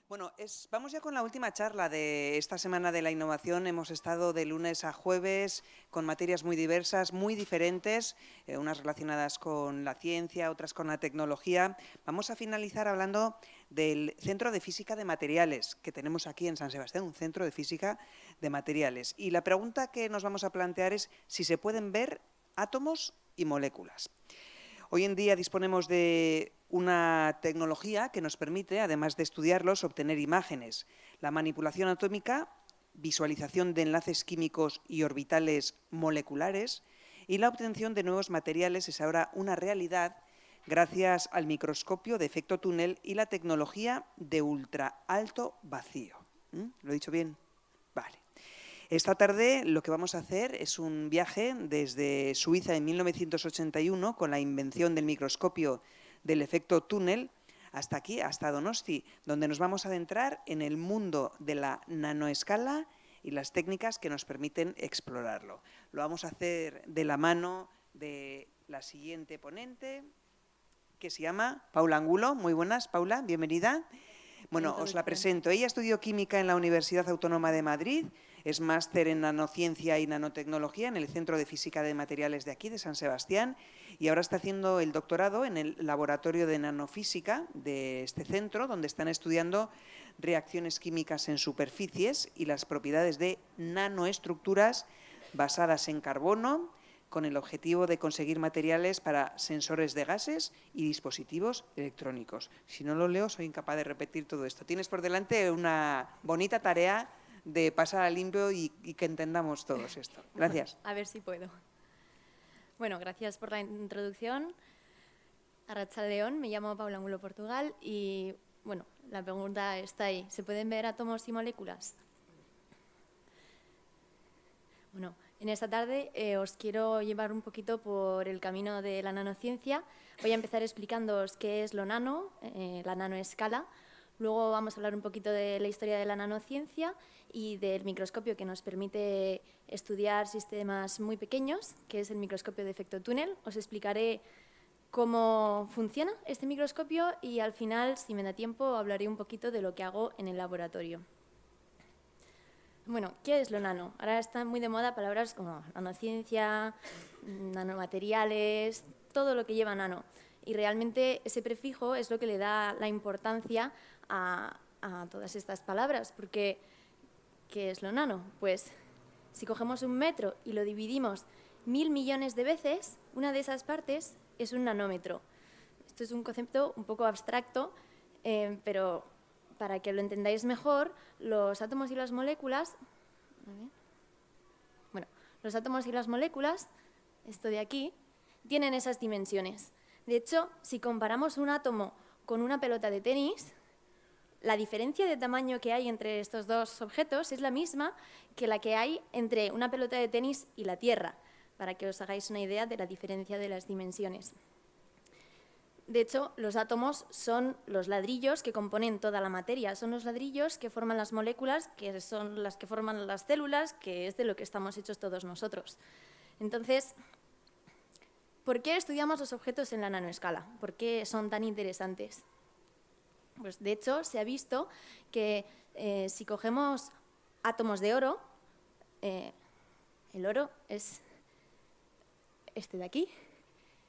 Bueno, vamos ya con la última charla de esta Semana de la Innovación. Hemos estado de lunes a jueves con materias muy diversas, muy diferentes, unas relacionadas con la ciencia, otras con la tecnología. Vamos a finalizar hablando del Centro de Física de Materiales que tenemos aquí en San Sebastián, un centro de física de materiales. Y la pregunta que nos vamos a plantear es si se pueden ver átomos y moléculas. Hoy en día disponemos de una tecnología que nos permite, además de estudiarlos, obtener imágenes. La manipulación atómica, visualización de enlaces químicos y orbitales moleculares y la obtención de nuevos materiales es ahora una realidad gracias al microscopio de efecto túnel y la tecnología de ultra alto vacío. ¿Lo he dicho bien? Vale. Esta tarde lo que vamos a hacer es un viaje desde Suiza en 1981 con la invención del microscopio del efecto túnel hasta aquí, hasta Donosti, donde nos vamos a adentrar en el mundo de la nanoescala y las técnicas que nos permiten explorarlo. Lo vamos a hacer de la mano de la siguiente ponente, que se llama Paula Angulo. Muy buenas, Paula, bienvenida. Bueno, os la presento. Ella estudió química en la Universidad Autónoma de Madrid, es máster en nanociencia y nanotecnología en el Centro de Física de Materiales de aquí, de San Sebastián, y ahora está haciendo el doctorado en el Laboratorio de Nanofísica de este centro, donde están estudiando reacciones químicas en superficies y las propiedades de nanoestructuras basadas en carbono, con el objetivo de conseguir materiales para sensores de gases y dispositivos electrónicos. Si no lo leo, soy incapaz de repetir todo esto. Tienes por delante una bonita tarea de pasar a limpio y que entendamos todos esto. Gracias. Bueno, a ver si puedo. Bueno, gracias por la introducción. Arratsaldeon, me llamo Paula Angulo Portugal y, bueno, la pregunta está ahí. ¿Se pueden ver átomos y moléculas? Bueno, en esta tarde os quiero llevar un poquito por el camino de la nanociencia. Voy a empezar explicándoos qué es lo nano, la nanoescala. Luego vamos a hablar un poquito de la historia de la nanociencia y del microscopio que nos permite estudiar sistemas muy pequeños, que es el microscopio de efecto túnel. Os explicaré cómo funciona este microscopio y al final, si me da tiempo, hablaré un poquito de lo que hago en el laboratorio. Bueno, ¿qué es lo nano? Ahora están muy de moda palabras como nanociencia, nanomateriales, todo lo que lleva nano. Y realmente ese prefijo es lo que le da la importancia a todas estas palabras, porque ¿qué es lo nano? Pues si cogemos un metro y lo dividimos 1000 millones de veces, una de esas partes es un nanómetro. Esto es un concepto un poco abstracto, pero para que lo entendáis mejor, los átomos y las moléculas, los átomos y las moléculas, esto de aquí, tienen esas dimensiones. De hecho, si comparamos un átomo con una pelota de tenis, la diferencia de tamaño que hay entre estos dos objetos es la misma que la que hay entre una pelota de tenis y la Tierra, para que os hagáis una idea de la diferencia de las dimensiones. De hecho, los átomos son los ladrillos que componen toda la materia, son los ladrillos que forman las moléculas, que son las que forman las células, que es de lo que estamos hechos todos nosotros. Entonces, ¿por qué estudiamos los objetos en la nanoescala? ¿Por qué son tan interesantes? Pues de hecho, se ha visto que si cogemos átomos de oro, el oro es este de aquí.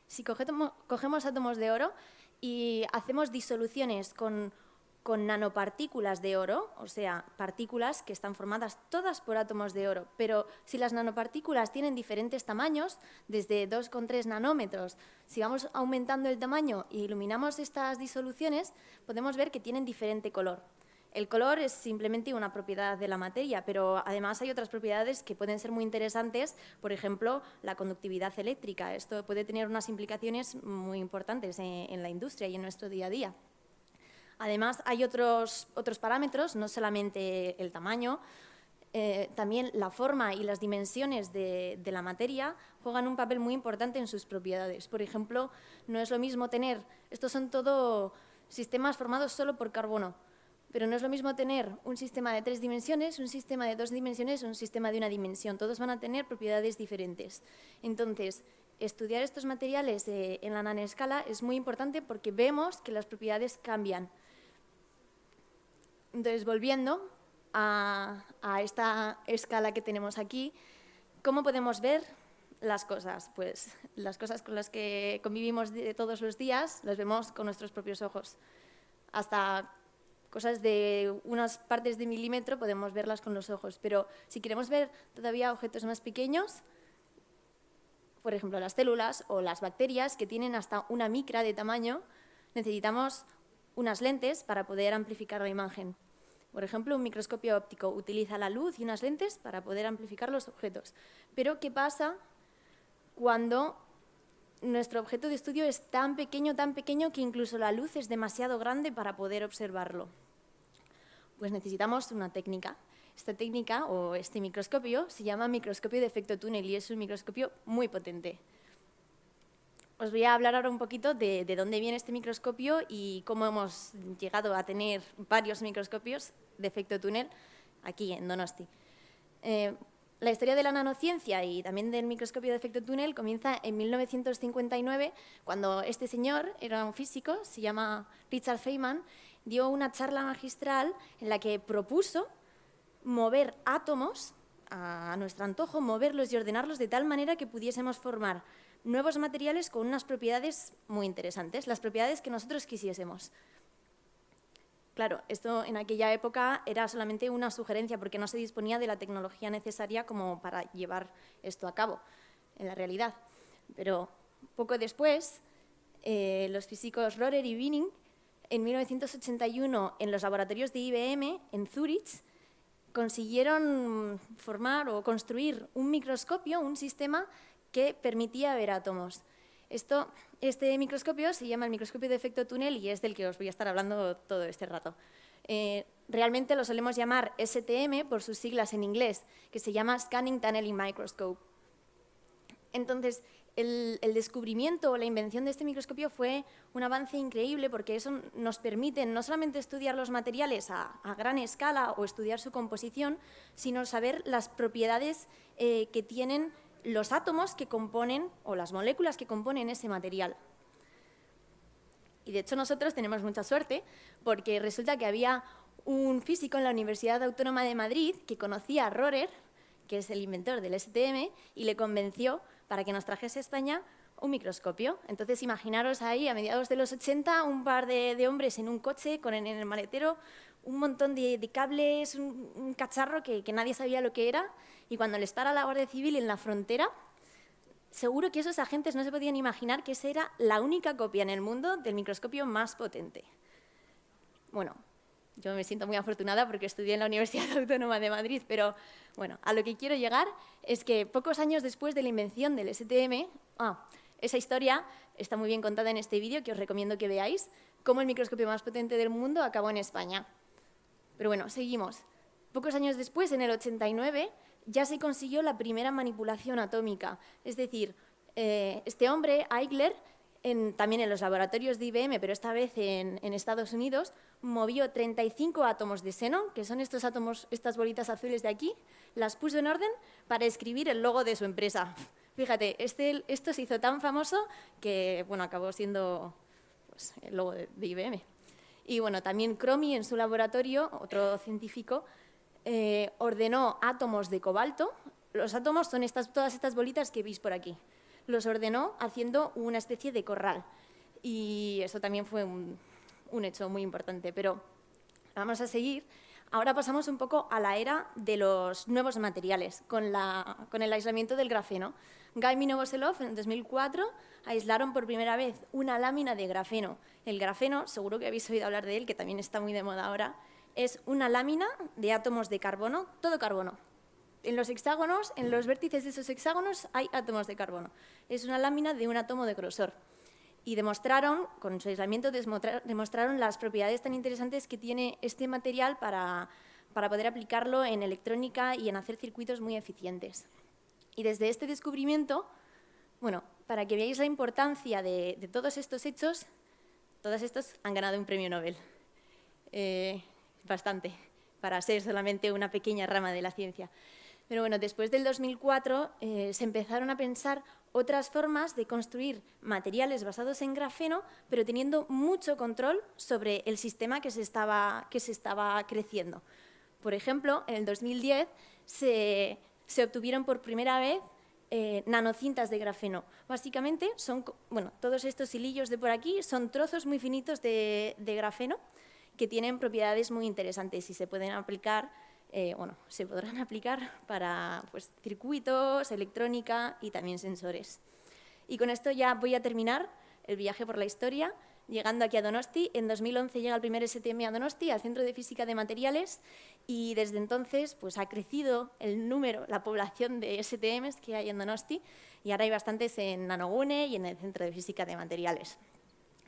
Si cogemos átomos de oro y hacemos disoluciones con nanopartículas de oro, o sea, partículas que están formadas todas por átomos de oro, pero si las nanopartículas tienen diferentes tamaños, desde 2,3 nanómetros, si vamos aumentando el tamaño e iluminamos estas disoluciones, podemos ver que tienen diferente color. El color es simplemente una propiedad de la materia, pero además hay otras propiedades que pueden ser muy interesantes, por ejemplo, la conductividad eléctrica. Esto puede tener unas implicaciones muy importantes en la industria y en nuestro día a día. Además, hay otros parámetros, no solamente el tamaño, también la forma y las dimensiones de la materia juegan un papel muy importante en sus propiedades. Por ejemplo, no es lo mismo tener, estos son todo sistemas formados solo por carbono, pero no es lo mismo tener un sistema de 3 dimensiones, un sistema de 2 dimensiones o un sistema de 1 dimensión. Todos van a tener propiedades diferentes. Entonces, estudiar estos materiales en la nanoescala es muy importante porque vemos que las propiedades cambian. Entonces, volviendo a esta escala que tenemos aquí, ¿cómo podemos ver las cosas? Pues las cosas con las que convivimos todos los días las vemos con nuestros propios ojos. Hasta cosas de unas partes de milímetro podemos verlas con los ojos, pero si queremos ver todavía objetos más pequeños, por ejemplo, las células o las bacterias que tienen hasta una micra de tamaño, necesitamos unas lentes para poder amplificar la imagen. Por ejemplo, un microscopio óptico utiliza la luz y unas lentes para poder amplificar los objetos. Pero, ¿qué pasa cuando nuestro objeto de estudio es tan pequeño que incluso la luz es demasiado grande para poder observarlo? Pues necesitamos una técnica. Esta técnica o este microscopio se llama microscopio de efecto túnel y es un microscopio muy potente. Os voy a hablar ahora un poquito de dónde viene este microscopio y cómo hemos llegado a tener varios microscopios de efecto túnel aquí en Donosti. La historia de la nanociencia y también del microscopio de efecto túnel comienza en 1959, cuando este señor, era un físico, se llama Richard Feynman, dio una charla magistral en la que propuso mover átomos a nuestro antojo, moverlos y ordenarlos de tal manera que pudiésemos formar nuevos materiales con unas propiedades muy interesantes, las propiedades que nosotros quisiésemos. Claro, esto en aquella época era solamente una sugerencia porque no se disponía de la tecnología necesaria como para llevar esto a cabo en la realidad. Pero poco después, los físicos Rorer y Binning, en 1981, en los laboratorios de IBM, en Zúrich, consiguieron formar o construir un microscopio, un sistema que permitía ver átomos. Este microscopio se llama el microscopio de efecto túnel y es del que os voy a estar hablando todo este rato. Realmente lo solemos llamar STM por sus siglas en inglés, que se llama Scanning Tunneling Microscope. Entonces, el descubrimiento o la invención de este microscopio fue un avance increíble porque eso nos permite no solamente estudiar los materiales a gran escala o estudiar su composición, sino saber las propiedades que tienen los átomos que componen o las moléculas que componen ese material. Y de hecho nosotros tenemos mucha suerte porque resulta que había un físico en la Universidad Autónoma de Madrid que conocía a Rorer, que es el inventor del STM, y le convenció para que nos trajese a España un microscopio. Entonces, imaginaros ahí, a mediados de los 80, un par de hombres en un coche con en el maletero un montón de cables, un cacharro que nadie sabía lo que era, y cuando les para la Guardia Civil en la frontera, seguro que esos agentes no se podían imaginar que esa era la única copia en el mundo del microscopio más potente. Bueno, yo me siento muy afortunada porque estudié en la Universidad Autónoma de Madrid, pero bueno, a lo que quiero llegar es que pocos años después de la invención del STM, esa historia está muy bien contada en este vídeo que os recomiendo que veáis, cómo el microscopio más potente del mundo acabó en España. Pero bueno, seguimos. Pocos años después, en el 89, ya se consiguió la primera manipulación atómica. Es decir, este hombre, Eigler, también en los laboratorios de IBM, pero esta vez en Estados Unidos, movió 35 átomos de xenón, que son estos átomos, estas bolitas azules de aquí, las puso en orden para escribir el logo de su empresa. Fíjate, esto se hizo tan famoso que bueno, acabó siendo pues, el logo de IBM. Y bueno, también Cromie en su laboratorio, otro científico, ordenó átomos de cobalto. Los átomos son todas estas bolitas que veis por aquí. Los ordenó haciendo una especie de corral. Y eso también fue un hecho muy importante. Pero vamos a seguir. Ahora pasamos un poco a la era de los nuevos materiales, con el aislamiento del grafeno. Gaimin y Novoselov en 2004 aislaron por primera vez una lámina de grafeno. El grafeno, seguro que habéis oído hablar de él, que también está muy de moda ahora, es una lámina de átomos de carbono, todo carbono. En los hexágonos, en los vértices de esos hexágonos hay átomos de carbono. Es una lámina de un átomo de grosor. Y demostraron, con su aislamiento, demostraron las propiedades tan interesantes que tiene este material para poder aplicarlo en electrónica y en hacer circuitos muy eficientes. Y desde este descubrimiento, bueno, para que veáis la importancia de todos estos hechos, todos estos han ganado un premio Nobel. Bastante, para ser solamente una pequeña rama de la ciencia. Pero bueno, después del 2004 se empezaron a pensar otras formas de construir materiales basados en grafeno, pero teniendo mucho control sobre el sistema que se estaba creciendo. Por ejemplo, en el 2010 se obtuvieron por primera vez nanocintas de grafeno. Básicamente, todos estos hilillos de por aquí son trozos muy finitos de grafeno que tienen propiedades muy interesantes y se pueden aplicar, se podrán aplicar para circuitos, electrónica y también sensores. Y con esto ya voy a terminar el viaje por la historia, llegando aquí a Donosti. En 2011 llega el primer STM a Donosti, al Centro de Física de Materiales, y desde entonces ha crecido el número, la población de STMs que hay en Donosti, y ahora hay bastantes en Nanogune y en el Centro de Física de Materiales.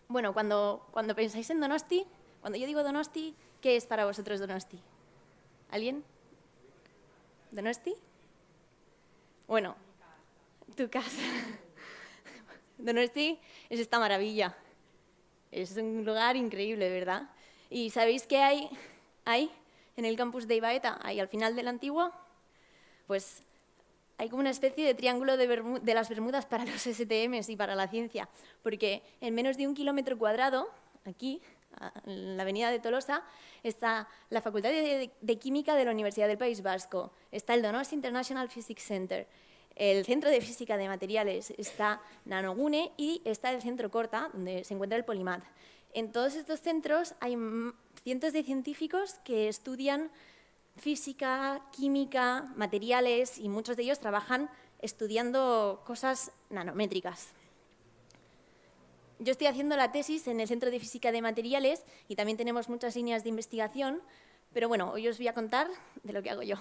Bueno, cuando pensáis en Donosti, cuando yo digo Donosti, ¿qué es para vosotros Donosti? ¿Alguien? ¿Donosti? Bueno, tu casa. Donosti es esta maravilla. Es un lugar increíble, ¿verdad? ¿Y sabéis qué hay ahí, en el campus de Ibaeta, ahí al final del antiguo? Pues hay como una especie de triángulo de las Bermudas para los STMs y para la ciencia, porque en menos de 1 kilómetro cuadrado, aquí, en la avenida de Tolosa, está la Facultad de Química de la Universidad del País Vasco, está el Donosti International Physics Center, el Centro de Física de Materiales, está Nanogune y está el Centro Corta, donde se encuentra el Polimat. En todos estos centros hay cientos de científicos que estudian física, química, materiales y muchos de ellos trabajan estudiando cosas nanométricas. Yo estoy haciendo la tesis en el Centro de Física de Materiales y también tenemos muchas líneas de investigación, pero bueno, hoy os voy a contar de lo que hago yo,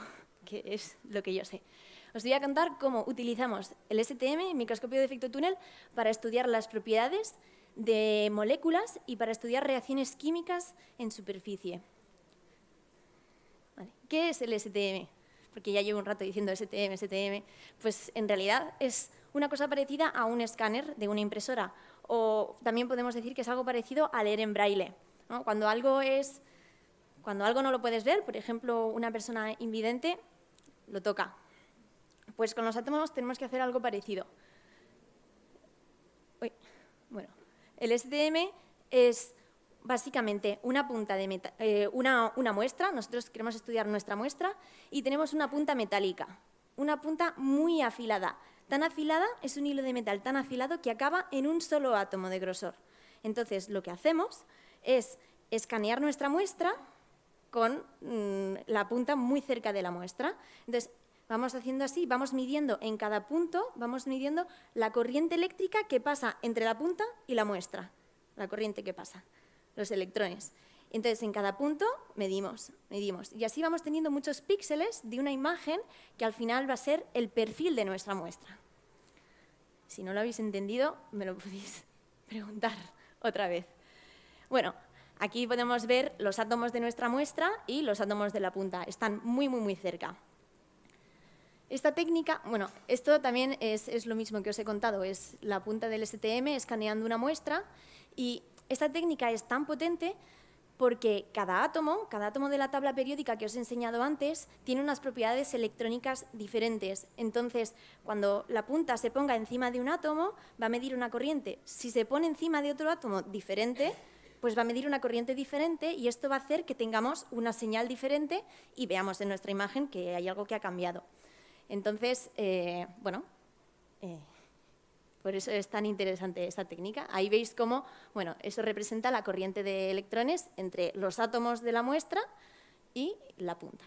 que es lo que yo sé. Os voy a contar cómo utilizamos el STM, el microscopio de efecto túnel, para estudiar las propiedades de moléculas y para estudiar reacciones químicas en superficie. Vale. ¿Qué es el STM? Porque ya llevo un rato diciendo STM, STM. Pues en realidad es una cosa parecida a un escáner de una impresora, o también podemos decir que es algo parecido a leer en braille, ¿no? Cuando algo no lo puedes ver, por ejemplo, una persona invidente lo toca. Pues con los átomos tenemos que hacer algo parecido. El STM es básicamente una punta de una muestra. Nosotros queremos estudiar nuestra muestra y tenemos una punta metálica, una punta muy afilada. Tan afilada, es un hilo de metal tan afilado que acaba en un solo átomo de grosor. Entonces, lo que hacemos es escanear nuestra muestra con la punta muy cerca de la muestra. Entonces, vamos haciendo así, vamos midiendo en cada punto, vamos midiendo la corriente eléctrica que pasa entre la punta y la muestra, la corriente que pasa, los electrones. Entonces, en cada punto medimos. Y así vamos teniendo muchos píxeles de una imagen que al final va a ser el perfil de nuestra muestra. Si no lo habéis entendido, me lo podéis preguntar otra vez. Bueno, aquí podemos ver los átomos de nuestra muestra y los átomos de la punta. Están muy, muy, muy cerca. Esta técnica, esto también es lo mismo que os he contado, es la punta del STM escaneando una muestra, y esta técnica es tan potente porque cada átomo de la tabla periódica que os he enseñado antes tiene unas propiedades electrónicas diferentes. Entonces, cuando la punta se ponga encima de un átomo, va a medir una corriente. Si se pone encima de otro átomo diferente, pues va a medir una corriente diferente, y esto va a hacer que tengamos una señal diferente y veamos en nuestra imagen que hay algo que ha cambiado. Entonces, por eso es tan interesante esta técnica. Ahí veis cómo, eso representa la corriente de electrones entre los átomos de la muestra y la punta.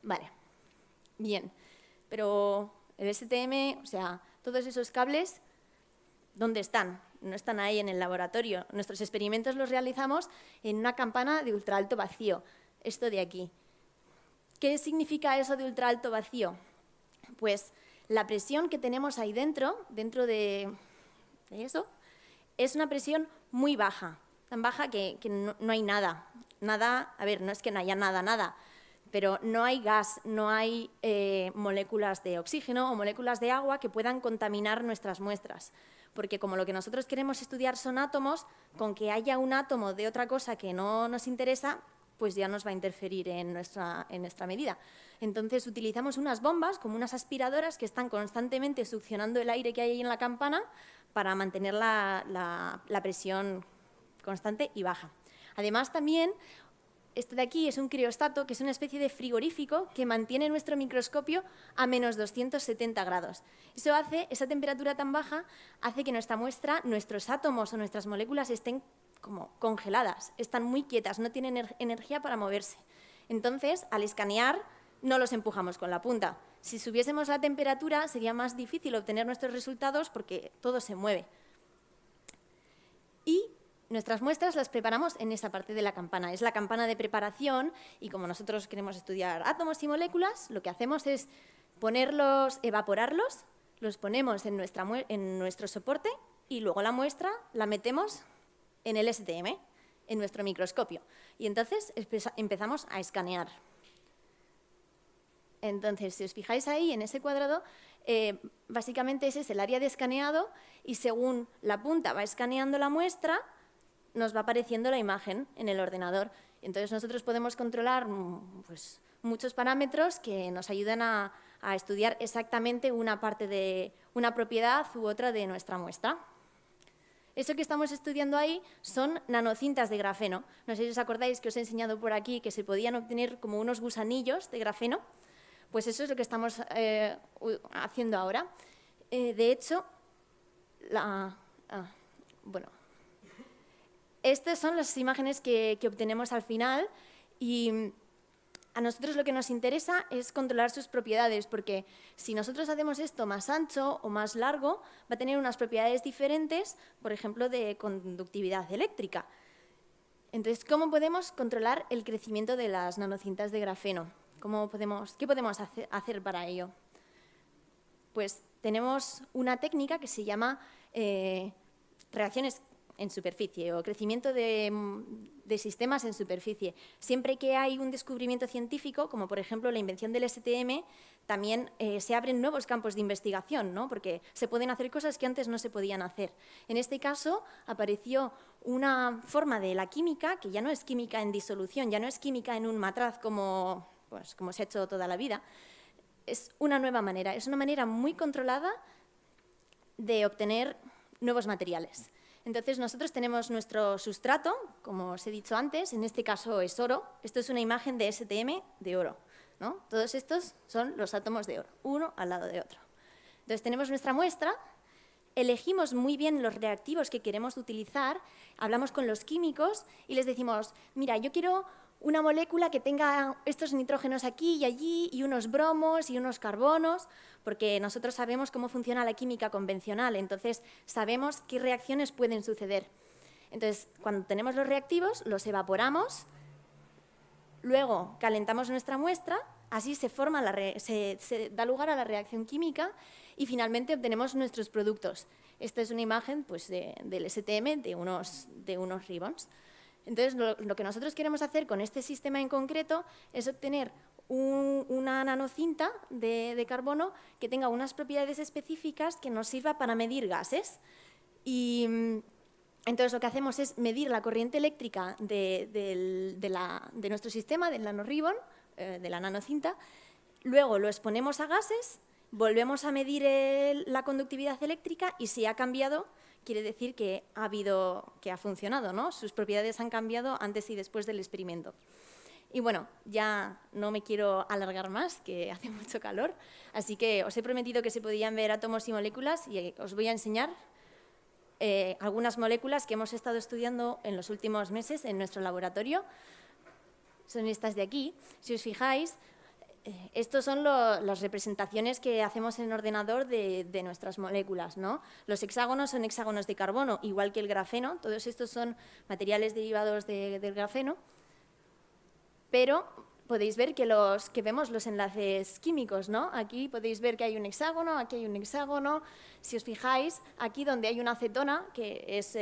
Vale, bien, pero el STM, todos esos cables, ¿dónde están? No están ahí en el laboratorio. Nuestros experimentos los realizamos en una campana de ultraalto vacío, esto de aquí. ¿Qué significa eso de ultraalto vacío? Pues la presión que tenemos ahí dentro de eso, es una presión muy baja, tan baja que no hay nada. Nada, a ver, no es que no haya nada, pero no hay gas, no hay moléculas de oxígeno o moléculas de agua que puedan contaminar nuestras muestras. Porque como lo que nosotros queremos estudiar son átomos, con que haya un átomo de otra cosa que no nos interesa, pues ya nos va a interferir en nuestra medida. Entonces utilizamos unas bombas, como unas aspiradoras, que están constantemente succionando el aire que hay ahí en la campana para mantener la presión constante y baja. Además, también, esto de aquí es un criostato, que es una especie de frigorífico que mantiene nuestro microscopio a menos 270 grados. Eso hace, esa temperatura tan baja hace que nuestra muestra, nuestros átomos o nuestras moléculas estén como congeladas, están muy quietas, no tienen energía para moverse. Entonces, al escanear, no los empujamos con la punta. Si subiésemos la temperatura, sería más difícil obtener nuestros resultados porque todo se mueve. Y nuestras muestras las preparamos en esa parte de la campana. Es la campana de preparación y como nosotros queremos estudiar átomos y moléculas, lo que hacemos es ponerlos, evaporarlos, los ponemos en nuestro soporte y luego la muestra la metemos en el STM, en nuestro microscopio. Y entonces empezamos a escanear. Entonces, si os fijáis ahí en ese cuadrado, básicamente ese es el área de escaneado y según la punta va escaneando la muestra, nos va apareciendo la imagen en el ordenador. Entonces, nosotros podemos controlar pues, muchos parámetros que nos ayudan a estudiar exactamente una parte de una propiedad u otra de nuestra muestra. Eso que estamos estudiando ahí son nanocintas de grafeno. No sé si os acordáis que os he enseñado por aquí que se podían obtener como unos gusanillos de grafeno. Pues eso es lo que estamos haciendo ahora. De hecho, estas son las imágenes que obtenemos al final y a nosotros lo que nos interesa es controlar sus propiedades, porque si nosotros hacemos esto más ancho o más largo, va a tener unas propiedades diferentes, por ejemplo, de conductividad eléctrica. Entonces, ¿cómo podemos controlar el crecimiento de las nanocintas de grafeno? ¿Qué podemos hacer para ello? Pues tenemos una técnica que se llama reacciones en superficie o crecimiento de sistemas en superficie. Siempre que hay un descubrimiento científico, como por ejemplo la invención del STM, también se abren nuevos campos de investigación, ¿no? Porque se pueden hacer cosas que antes no se podían hacer. En este caso apareció una forma de la química que ya no es química en disolución, ya no es química en un matraz como se ha hecho toda la vida. Es una nueva manera, es una manera muy controlada de obtener nuevos materiales. Entonces, nosotros tenemos nuestro sustrato, como os he dicho antes, en este caso es oro. Esto es una imagen de STM de oro, ¿no? Todos estos son los átomos de oro, uno al lado de otro. Entonces, tenemos nuestra muestra, elegimos muy bien los reactivos que queremos utilizar, hablamos con los químicos y les decimos, mira, yo quiero una molécula que tenga estos nitrógenos aquí y allí y unos bromos y unos carbonos, porque nosotros sabemos cómo funciona la química convencional, entonces sabemos qué reacciones pueden suceder. Entonces, cuando tenemos los reactivos, los evaporamos, luego calentamos nuestra muestra, así se da lugar a la reacción química y finalmente obtenemos nuestros productos. Esta es una imagen pues, del STM de unos ribbons. Entonces, lo que nosotros queremos hacer con este sistema en concreto es obtener una nanocinta de carbono que tenga unas propiedades específicas que nos sirva para medir gases. Y entonces lo que hacemos es medir la corriente eléctrica de nuestro sistema, del nanoribbon, de la nanocinta, luego lo exponemos a gases, volvemos a medir la conductividad eléctrica y si ha cambiado, quiere decir que ha funcionado, ¿no? Sus propiedades han cambiado antes y después del experimento. Y bueno, ya no me quiero alargar más, que hace mucho calor, así que os he prometido que se podían ver átomos y moléculas y os voy a enseñar algunas moléculas que hemos estado estudiando en los últimos meses en nuestro laboratorio. Son estas de aquí. Si os fijáis, estos son las representaciones que hacemos en el ordenador de nuestras moléculas, ¿no? Los hexágonos son hexágonos de carbono, igual que el grafeno. Todos estos son materiales derivados del grafeno. Pero podéis ver que vemos los enlaces químicos, ¿no? Aquí podéis ver que hay un hexágono, aquí hay un hexágono. Si os fijáis, aquí donde hay una acetona, que es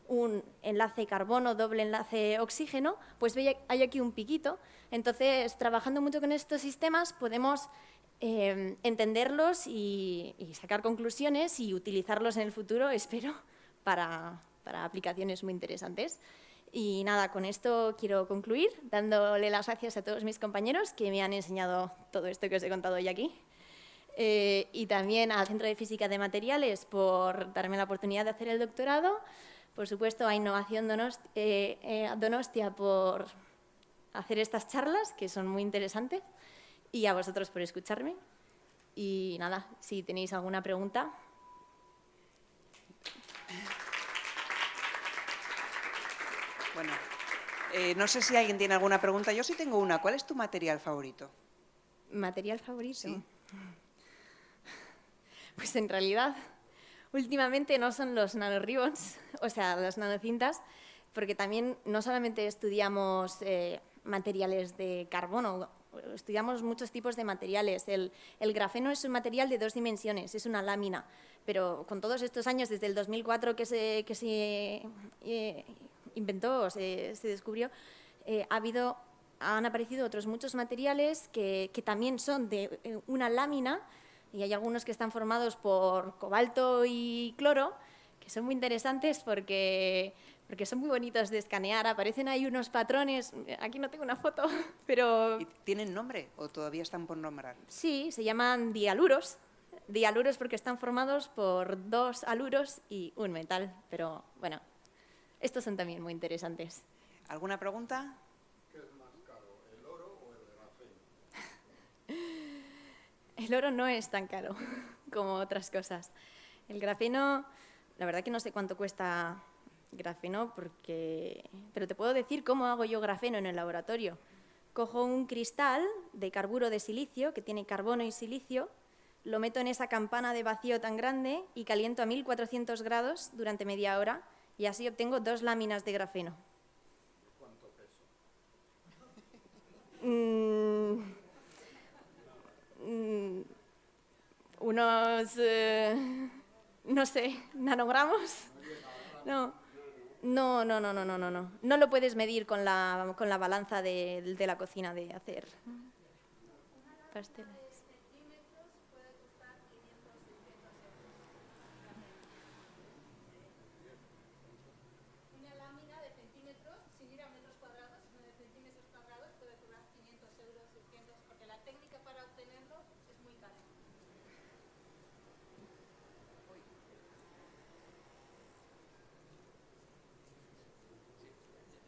un enlace carbono, doble enlace oxígeno, pues hay aquí un piquito. Entonces, trabajando mucho con estos sistemas, podemos entenderlos y sacar conclusiones y utilizarlos en el futuro, espero, para aplicaciones muy interesantes. Y nada, con esto quiero concluir dándole las gracias a todos mis compañeros que me han enseñado todo esto que os he contado hoy aquí. Y también al Centro de Física de Materiales por darme la oportunidad de hacer el doctorado. Por supuesto, a Innovación Donostia por hacer estas charlas, que son muy interesantes, y a vosotros por escucharme. Y nada, si tenéis alguna pregunta. Bueno, no sé si alguien tiene alguna pregunta. Yo sí tengo una. ¿Cuál es tu material favorito? ¿Material favorito? Sí. Pues en realidad, últimamente no son los nanoribbons, o sea, las nanocintas, porque también no solamente estudiamos materiales de carbono, estudiamos muchos tipos de materiales. El grafeno es un material de 2 dimensiones, es una lámina, pero con todos estos años, desde el 2004 que se inventó, se descubrió, han aparecido otros muchos materiales que también son de una lámina, y hay algunos que están formados por cobalto y cloro, que son muy interesantes porque son muy bonitos de escanear. Aparecen ahí unos patrones, aquí no tengo una foto, pero... ¿Y tienen nombre o todavía están por nombrar? Sí, se llaman dialuros. Dialuros porque están formados por 2 aluros y un metal, pero bueno, estos son también muy interesantes. ¿Alguna pregunta? ¿Qué es más caro, el oro o el grafeno? El oro no es tan caro como otras cosas. El grafeno, la verdad que no sé cuánto cuesta grafeno, pero te puedo decir cómo hago yo grafeno en el laboratorio. Cojo un cristal de carburo de silicio, que tiene carbono y silicio, lo meto en esa campana de vacío tan grande y caliento a 1400 grados durante media hora y así obtengo 2 láminas de grafeno. ¿Cuánto peso? Unos, no sé, nanogramos. No. No lo puedes medir con la balanza de la cocina de hacer pasteles. Una lámina de centímetros, sin ir a metros cuadrados, sino de centímetros cuadrados, puede cobrar 500 euros, 600, porque la técnica para obtenerlo es muy cara.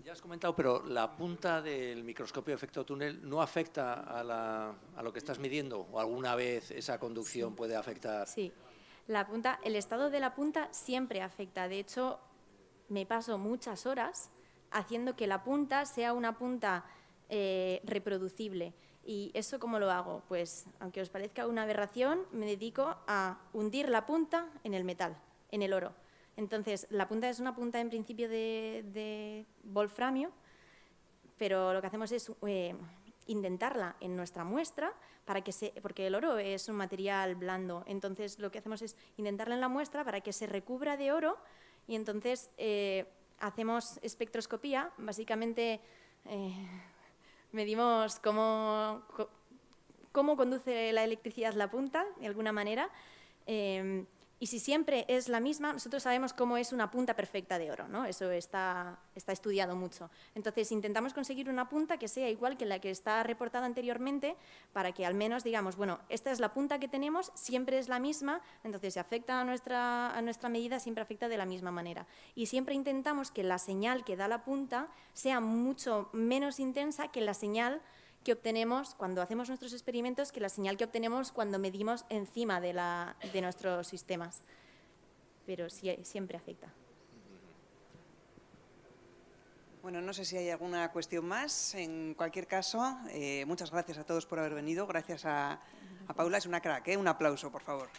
Ya has comentado, pero la punta del microscopio de efecto túnel no afecta a lo que estás midiendo, o alguna vez esa conducción puede afectar. Sí, el estado de la punta siempre afecta. De hecho, me paso muchas horas haciendo que la punta sea una punta reproducible. ¿Y eso cómo lo hago? Pues, aunque os parezca una aberración, me dedico a hundir la punta en el metal, en el oro. Entonces, la punta es una punta en principio de wolframio, pero lo que hacemos es indentarla en nuestra muestra porque el oro es un material blando. Entonces, lo que hacemos es indentarla en la muestra para que se recubra de oro y entonces hacemos espectroscopía. Básicamente, medimos cómo conduce la electricidad la punta, de alguna manera. Y si siempre es la misma, nosotros sabemos cómo es una punta perfecta de oro, ¿no? Eso está estudiado mucho. Entonces, intentamos conseguir una punta que sea igual que la que está reportada anteriormente para que al menos digamos, bueno, esta es la punta que tenemos, siempre es la misma, entonces si afecta a nuestra medida, siempre afecta de la misma manera. Y siempre intentamos que la señal que da la punta sea mucho menos intensa que la señal que obtenemos cuando hacemos nuestros experimentos, que la señal que obtenemos cuando medimos encima de nuestros sistemas. Pero sí, siempre afecta. Bueno, no sé si hay alguna cuestión más. En cualquier caso, muchas gracias a todos por haber venido. Gracias a Paula, es una crack, ¿eh? Un aplauso, por favor.